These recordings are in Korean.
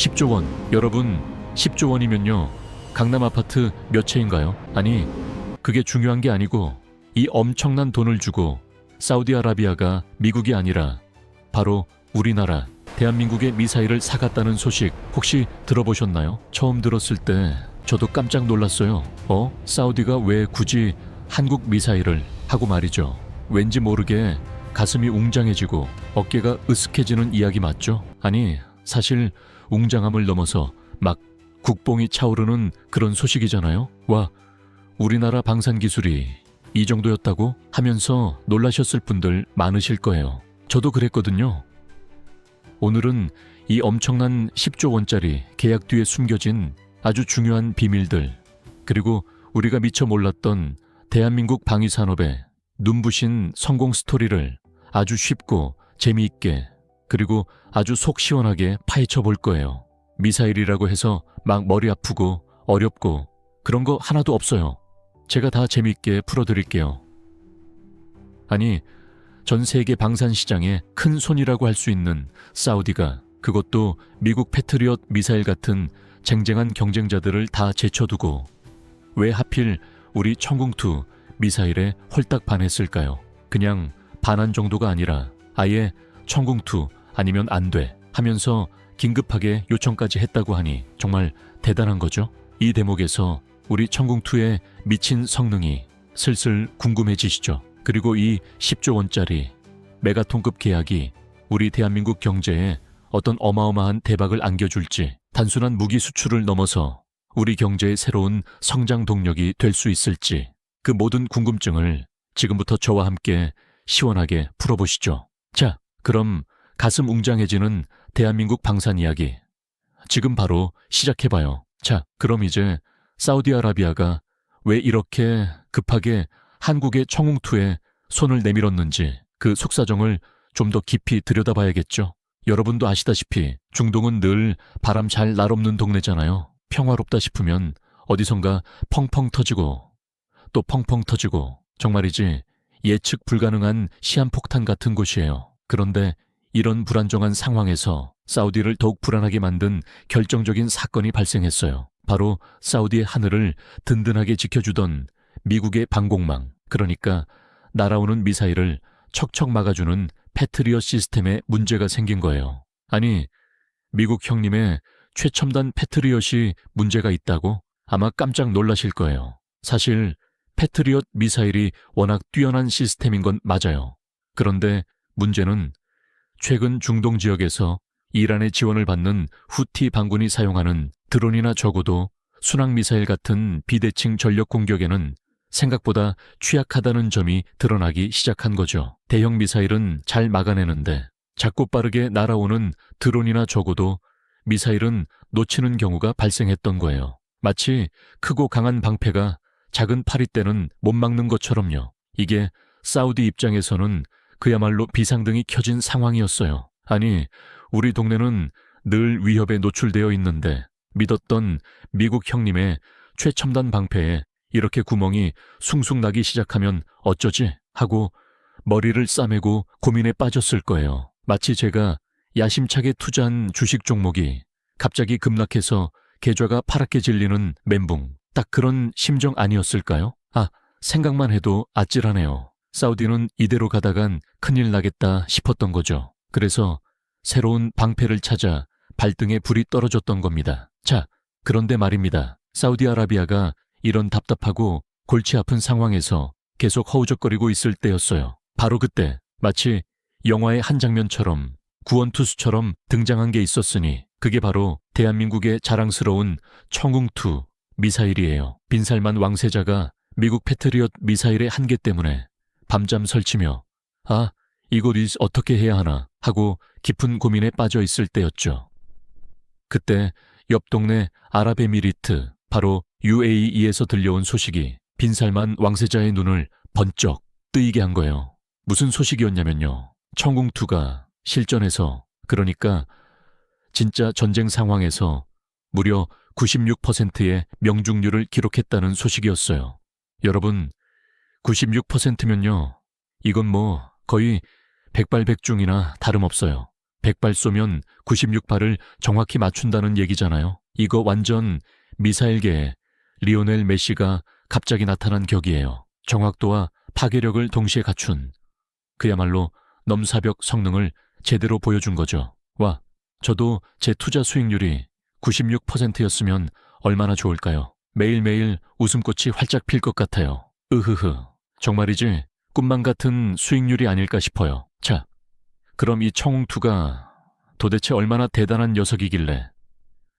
10조 원. 여러분, 10조 원이면요. 강남 아파트 몇 채인가요? 아니, 그게 중요한 게 아니고 이 엄청난 돈을 주고 사우디아라비아가 미국이 아니라 바로 우리나라, 대한민국의 미사일을 사갔다는 소식 혹시 들어보셨나요? 처음 들었을 때 저도 깜짝 놀랐어요. 사우디가 왜 굳이 한국 미사일을 하고 말이죠. 왠지 모르게 가슴이 웅장해지고 어깨가 으쓱해지는 이야기 맞죠? 아니, 사실 웅장함을 넘어서 막 국뽕이 차오르는 그런 소식이잖아요. 와, 우리나라 방산 기술이 이 정도였다고 하면서 놀라셨을 분들 많으실 거예요. 저도 그랬거든요. 오늘은 이 엄청난 10조 원짜리 계약 뒤에 숨겨진 아주 중요한 비밀들, 그리고 우리가 미처 몰랐던 대한민국 방위산업의 눈부신 성공 스토리를 아주 쉽고 재미있게, 그리고 아주 속 시원하게 파헤쳐 볼 거예요. 미사일이라고 해서 막 머리 아프고 어렵고 그런 거 하나도 없어요. 제가 다 재미있게 풀어드릴게요. 아니, 전 세계 방산 시장의 큰 손이라고 할 수 있는 사우디가, 그것도 미국 패트리엇 미사일 같은 쟁쟁한 경쟁자들을 다 제쳐두고 왜 하필 우리 청궁2 미사일에 홀딱 반했을까요? 그냥 반한 정도가 아니라 아예 청궁2 아니면 안 돼 하면서 긴급하게 요청까지 했다고 하니 정말 대단한 거죠. 이 대목에서 우리 청궁2의 미친 성능이 슬슬 궁금해지시죠. 그리고 이 10조 원짜리 메가톤급 계약이 우리 대한민국 경제에 어떤 어마어마한 대박을 안겨줄지, 단순한 무기 수출을 넘어서 우리 경제의 새로운 성장 동력이 될 수 있을지, 그 모든 궁금증을 지금부터 저와 함께 시원하게 풀어보시죠. 자, 그럼 가슴 웅장해지는 대한민국 방산 이야기 지금 바로 시작해봐요. 자, 그럼 이제 사우디아라비아가 왜 이렇게 급하게 한국의 청웅2에 손을 내밀었는지 그 속사정을 좀 더 깊이 들여다봐야겠죠. 여러분도 아시다시피 중동은 늘 바람 잘 날 없는 동네잖아요. 평화롭다 싶으면 어디선가 펑펑 터지고 또 펑펑 터지고, 정말이지 예측 불가능한 시한폭탄 같은 곳이에요. 그런데 이런 불안정한 상황에서 사우디를 더욱 불안하게 만든 결정적인 사건이 발생했어요. 바로 사우디의 하늘을 든든하게 지켜주던 미국의 방공망, 그러니까 날아오는 미사일을 척척 막아주는 패트리엇 시스템에 문제가 생긴 거예요. 아니, 미국 형님의 최첨단 패트리엇이 문제가 있다고? 아마 깜짝 놀라실 거예요. 사실 패트리엇 미사일이 워낙 뛰어난 시스템인 건 맞아요. 그런데 문제는 최근 중동 지역에서 이란의 지원을 받는 후티 반군이 사용하는 드론이나 적어도 순항미사일 같은 비대칭 전력 공격에는 생각보다 취약하다는 점이 드러나기 시작한 거죠. 대형 미사일은 잘 막아내는데 작고 빠르게 날아오는 드론이나 적어도 미사일은 놓치는 경우가 발생했던 거예요. 마치 크고 강한 방패가 작은 파리떼는 못 막는 것처럼요. 이게 사우디 입장에서는 그야말로 비상등이 켜진 상황이었어요. 아니, 우리 동네는 늘 위협에 노출되어 있는데 믿었던 미국 형님의 최첨단 방패에 이렇게 구멍이 숭숭 나기 시작하면 어쩌지? 하고 머리를 싸매고 고민에 빠졌을 거예요. 마치 제가 야심차게 투자한 주식 종목이 갑자기 급락해서 계좌가 파랗게 질리는 멘붕, 딱 그런 심정 아니었을까요? 생각만 해도 아찔하네요. 사우디는 이대로 가다간 큰일 나겠다 싶었던 거죠. 그래서 새로운 방패를 찾아 발등에 불이 떨어졌던 겁니다. 자, 그런데 말입니다. 사우디아라비아가 이런 답답하고 골치 아픈 상황에서 계속 허우적거리고 있을 때였어요. 바로 그때 마치 영화의 한 장면처럼 구원투수처럼 등장한 게 있었으니 그게 바로 대한민국의 자랑스러운 청웅2 미사일이에요. 빈살만 왕세자가 미국 패트리엇 미사일의 한계 때문에 밤잠 설치며 이걸 어떻게 해야 하나 하고 깊은 고민에 빠져 있을 때였죠. 그때 옆 동네 아랍에미리트, 바로 UAE에서 들려온 소식이 빈살만 왕세자의 눈을 번쩍 뜨이게 한 거예요. 무슨 소식이었냐면요. 청궁2가 실전에서, 그러니까 진짜 전쟁 상황에서 무려 96%의 명중률을 기록했다는 소식이었어요. 여러분, 96%면요. 이건 거의 백발백중이나 다름없어요. 100발 쏘면 96발을 정확히 맞춘다는 얘기잖아요. 이거 완전 미사일계에 리오넬 메시가 갑자기 나타난 격이에요. 정확도와 파괴력을 동시에 갖춘 그야말로 넘사벽 성능을 제대로 보여준 거죠. 와, 저도 제 투자 수익률이 96%였으면 얼마나 좋을까요? 매일매일 웃음꽃이 활짝 필 것 같아요. 으흐흐, 정말이지 꿈만 같은 수익률이 아닐까 싶어요. 자, 그럼 이 청웅2가 도대체 얼마나 대단한 녀석이길래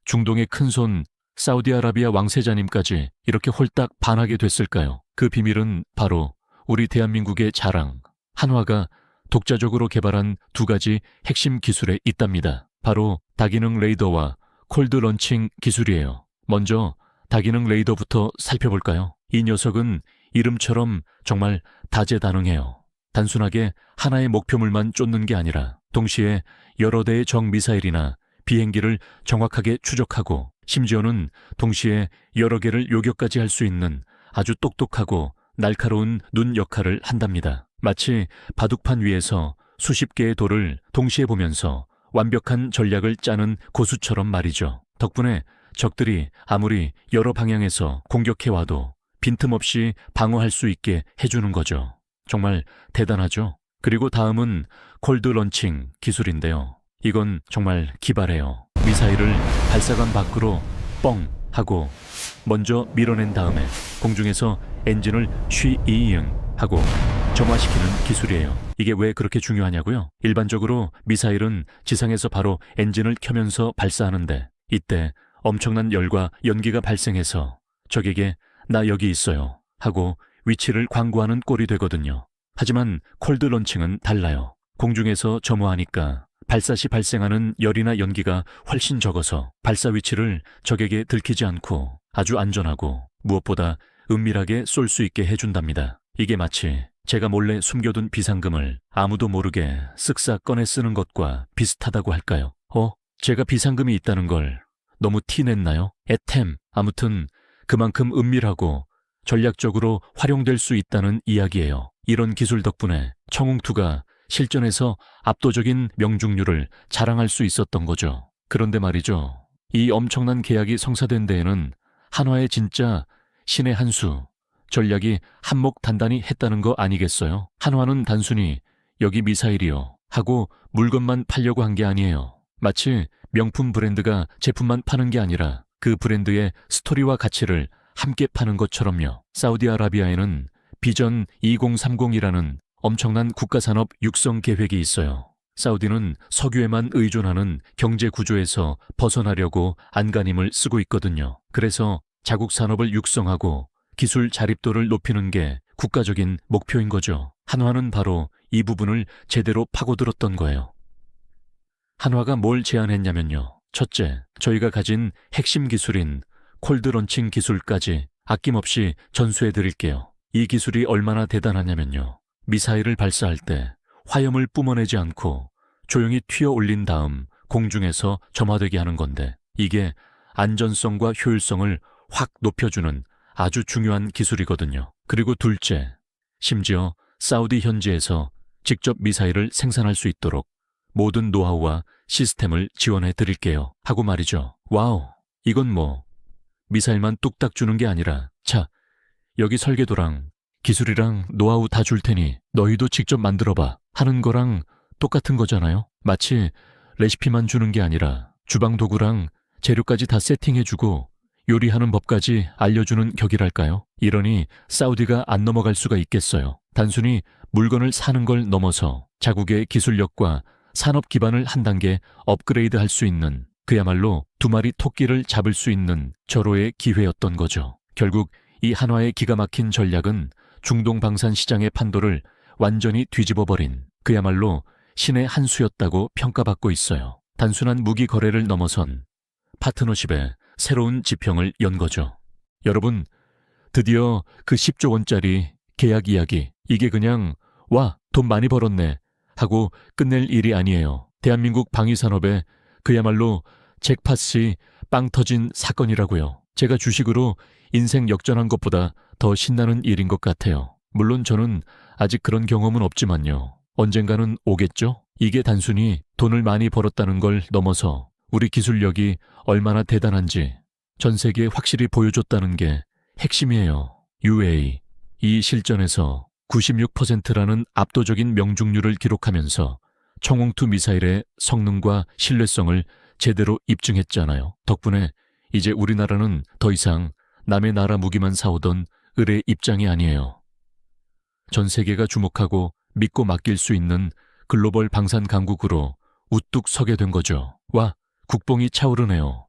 중동의 큰손 사우디아라비아 왕세자님까지 이렇게 홀딱 반하게 됐을까요? 그 비밀은 바로 우리 대한민국의 자랑, 한화가 독자적으로 개발한 두 가지 핵심 기술에 있답니다. 바로 다기능 레이더와 콜드 런칭 기술이에요. 먼저 다기능 레이더부터 살펴볼까요? 이 녀석은 이름처럼 정말 다재다능해요. 단순하게 하나의 목표물만 쫓는 게 아니라 동시에 여러 대의 적 미사일이나 비행기를 정확하게 추적하고 심지어는 동시에 여러 개를 요격까지 할 수 있는 아주 똑똑하고 날카로운 눈 역할을 한답니다. 마치 바둑판 위에서 수십 개의 돌을 동시에 보면서 완벽한 전략을 짜는 고수처럼 말이죠. 덕분에 적들이 아무리 여러 방향에서 공격해와도 빈틈없이 방어할 수 있게 해주는 거죠. 정말 대단하죠? 그리고 다음은 콜드 런칭 기술인데요. 이건 정말 기발해요. 미사일을 발사관 밖으로 뻥 하고 먼저 밀어낸 다음에 공중에서 엔진을 쉬이응 하고 점화시키는 기술이에요. 이게 왜 그렇게 중요하냐고요? 일반적으로 미사일은 지상에서 바로 엔진을 켜면서 발사하는데 이때 엄청난 열과 연기가 발생해서 적에게 나 여기 있어요 하고 위치를 광고하는 꼴이 되거든요. 하지만 콜드 런칭은 달라요. 공중에서 점화하니까 발사 시 발생하는 열이나 연기가 훨씬 적어서 발사 위치를 적에게 들키지 않고 아주 안전하고 무엇보다 은밀하게 쏠 수 있게 해준답니다. 이게 마치 제가 몰래 숨겨둔 비상금을 아무도 모르게 쓱싹 꺼내 쓰는 것과 비슷하다고 할까요? 제가 비상금이 있다는 걸 너무 티냈나요? 에템, 아무튼 그만큼 은밀하고 전략적으로 활용될 수 있다는 이야기예요. 이런 기술 덕분에 청웅2가 실전에서 압도적인 명중률을 자랑할 수 있었던 거죠. 그런데 말이죠. 이 엄청난 계약이 성사된 데에는 한화의 진짜 신의 한 수, 전략이 한몫 단단히 했다는 거 아니겠어요? 한화는 단순히 여기 미사일이요 하고 물건만 팔려고 한 게 아니에요. 마치 명품 브랜드가 제품만 파는 게 아니라 그 브랜드의 스토리와 가치를 함께 파는 것처럼요. 사우디아라비아에는 비전 2030이라는 엄청난 국가산업 육성 계획이 있어요. 사우디는 석유에만 의존하는 경제 구조에서 벗어나려고 안간힘을 쓰고 있거든요. 그래서 자국 산업을 육성하고 기술 자립도를 높이는 게 국가적인 목표인 거죠. 한화는 바로 이 부분을 제대로 파고들었던 거예요. 한화가 뭘 제안했냐면요. 첫째, 저희가 가진 핵심 기술인 콜드 런칭 기술까지 아낌없이 전수해 드릴게요. 이 기술이 얼마나 대단하냐면요. 미사일을 발사할 때 화염을 뿜어내지 않고 조용히 튀어 올린 다음 공중에서 점화되게 하는 건데 이게 안전성과 효율성을 확 높여주는 아주 중요한 기술이거든요. 그리고 둘째, 심지어 사우디 현지에서 직접 미사일을 생산할 수 있도록 모든 노하우와 시스템을 지원해 드릴게요 하고 말이죠. 와우, 이건 뭐 미사일만 뚝딱 주는 게 아니라 자, 여기 설계도랑 기술이랑 노하우 다 줄 테니 너희도 직접 만들어봐 하는 거랑 똑같은 거잖아요. 마치 레시피만 주는 게 아니라 주방 도구랑 재료까지 다 세팅해주고 요리하는 법까지 알려주는 격이랄까요? 이러니 사우디가 안 넘어갈 수가 있겠어요. 단순히 물건을 사는 걸 넘어서 자국의 기술력과 산업 기반을 한 단계 업그레이드 할 수 있는 그야말로 두 마리 토끼를 잡을 수 있는 절호의 기회였던 거죠. 결국 이 한화의 기가 막힌 전략은 중동 방산 시장의 판도를 완전히 뒤집어버린 그야말로 신의 한 수였다고 평가받고 있어요. 단순한 무기 거래를 넘어선 파트너십의 새로운 지평을 연 거죠. 여러분, 드디어 그 10조 원짜리 계약 이야기, 이게 그냥 와, 돈 많이 벌었네 하고 끝낼 일이 아니에요. 대한민국 방위산업에 그야말로 잭팟이 빵 터진 사건이라고요. 제가 주식으로 인생 역전한 것보다 더 신나는 일인 것 같아요. 물론 저는 아직 그런 경험은 없지만요. 언젠가는 오겠죠? 이게 단순히 돈을 많이 벌었다는 걸 넘어서 우리 기술력이 얼마나 대단한지 전 세계에 확실히 보여줬다는 게 핵심이에요. UA, 이 실전에서 96%라는 압도적인 명중률을 기록하면서 청홍2 미사일의 성능과 신뢰성을 제대로 입증했잖아요. 덕분에 이제 우리나라는 더 이상 남의 나라 무기만 사오던 을의 입장이 아니에요. 전 세계가 주목하고 믿고 맡길 수 있는 글로벌 방산 강국으로 우뚝 서게 된 거죠. 와, 국뽕이 차오르네요.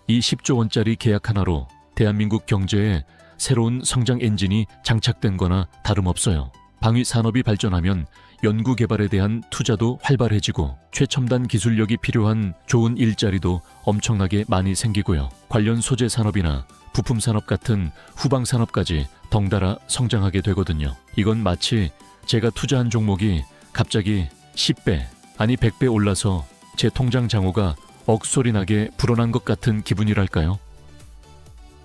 이 10조 원짜리 계약 하나로 대한민국 경제에 새로운 성장 엔진이 장착된 거나 다름없어요. 방위 산업이 발전하면 연구개발에 대한 투자도 활발해지고 최첨단 기술력이 필요한 좋은 일자리도 엄청나게 많이 생기고요. 관련 소재 산업이나 부품 산업 같은 후방 산업까지 덩달아 성장하게 되거든요. 이건 마치 제가 투자한 종목이 갑자기 10배, 아니 100배 올라서 제 통장 잔고가 억소리 나게 불어난 것 같은 기분이랄까요?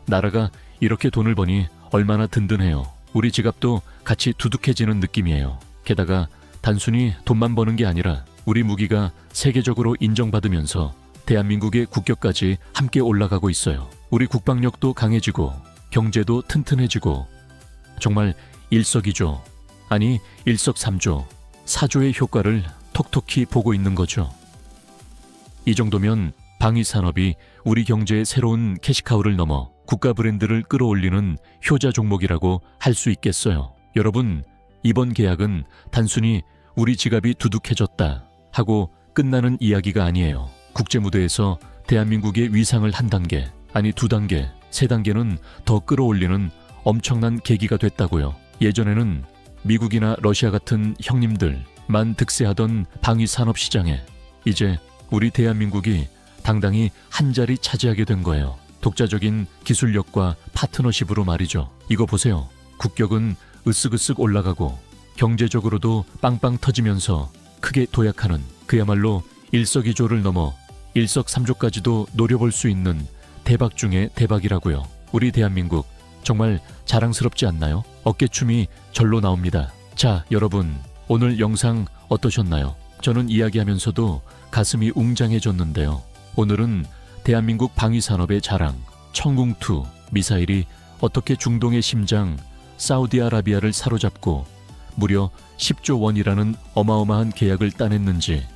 나라가 이렇게 돈을 버니 얼마나 든든해요. 우리 지갑도 같이 두둑해지는 느낌이에요. 게다가 단순히 돈만 버는 게 아니라 우리 무기가 세계적으로 인정받으면서 대한민국의 국격까지 함께 올라가고 있어요. 우리 국방력도 강해지고 경제도 튼튼해지고 정말 일석이조, 아니 일석삼조, 사조의 효과를 톡톡히 보고 있는 거죠. 이 정도면 방위산업이 우리 경제의 새로운 캐시카우를 넘어 국가 브랜드를 끌어올리는 효자 종목이라고 할 수 있겠어요. 여러분, 이번 계약은 단순히 우리 지갑이 두둑해졌다 하고 끝나는 이야기가 아니에요. 국제 무대에서 대한민국의 위상을 한 단계, 아니 두 단계, 세 단계는 더 끌어올리는 엄청난 계기가 됐다고요. 예전에는 미국이나 러시아 같은 형님들만 득세하던 방위 산업 시장에 이제 우리 대한민국이 당당히 한 자리 차지하게 된 거예요. 독자적인 기술력과 파트너십으로 말이죠. 이거 보세요. 국격은 으쓱으쓱 올라가고 경제적으로도 빵빵 터지면서 크게 도약하는, 그야말로 일석이조를 넘어 일석삼조까지도 노려볼 수 있는 대박 중의 대박이라고요. 우리 대한민국 정말 자랑스럽지 않나요? 어깨춤이 절로 나옵니다. 자, 여러분, 오늘 영상 어떠셨나요? 저는 이야기하면서도 가슴이 웅장해졌는데요. 오늘은 대한민국 방위산업의 자랑, 청궁2 미사일이 어떻게 중동의 심장 사우디아라비아를 사로잡고 무려 10조 원이라는 어마어마한 계약을 따냈는지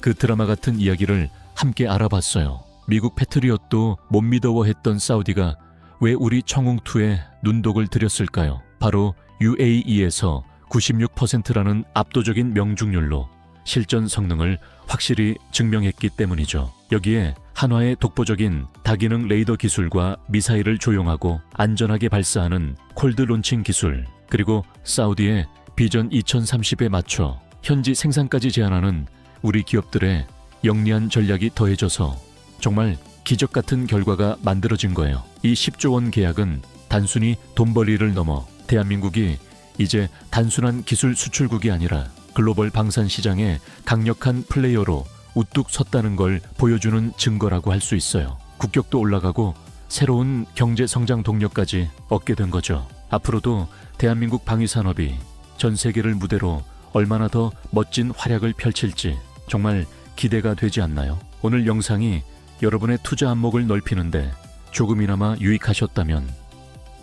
그 드라마 같은 이야기를 함께 알아봤어요. 미국 패트리엇도 못 믿어워했던 사우디가 왜 우리 청웅2에 눈독을 들였을까요? 바로 UAE에서 96%라는 압도적인 명중률로 실전 성능을 확실히 증명했기 때문이죠. 여기에 한화의 독보적인 다기능 레이더 기술과 미사일을 조용하고 안전하게 발사하는 콜드 론칭 기술, 그리고 사우디의 비전 2030에 맞춰 현지 생산까지 제한하는 우리 기업들의 영리한 전략이 더해져서 정말 기적 같은 결과가 만들어진 거예요. 이 10조 원 계약은 단순히 돈벌이를 넘어 대한민국이 이제 단순한 기술 수출국이 아니라 글로벌 방산 시장의 강력한 플레이어로 우뚝 섰다는 걸 보여주는 증거라고 할 수 있어요. 국격도 올라가고 새로운 경제 성장 동력까지 얻게 된 거죠. 앞으로도 대한민국 방위산업이 전 세계를 무대로 얼마나 더 멋진 활약을 펼칠지 정말 기대가 되지 않나요? 오늘 영상이 여러분의 투자 안목을 넓히는데 조금이나마 유익하셨다면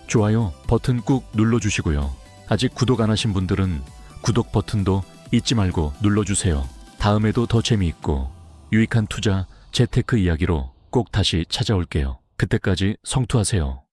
좋아요 버튼 꾹 눌러주시고요. 아직 구독 안 하신 분들은 구독 버튼도 잊지 말고 눌러주세요. 다음에도 더 재미있고 유익한 투자, 재테크 이야기로 꼭 다시 찾아올게요. 그때까지 성투하세요.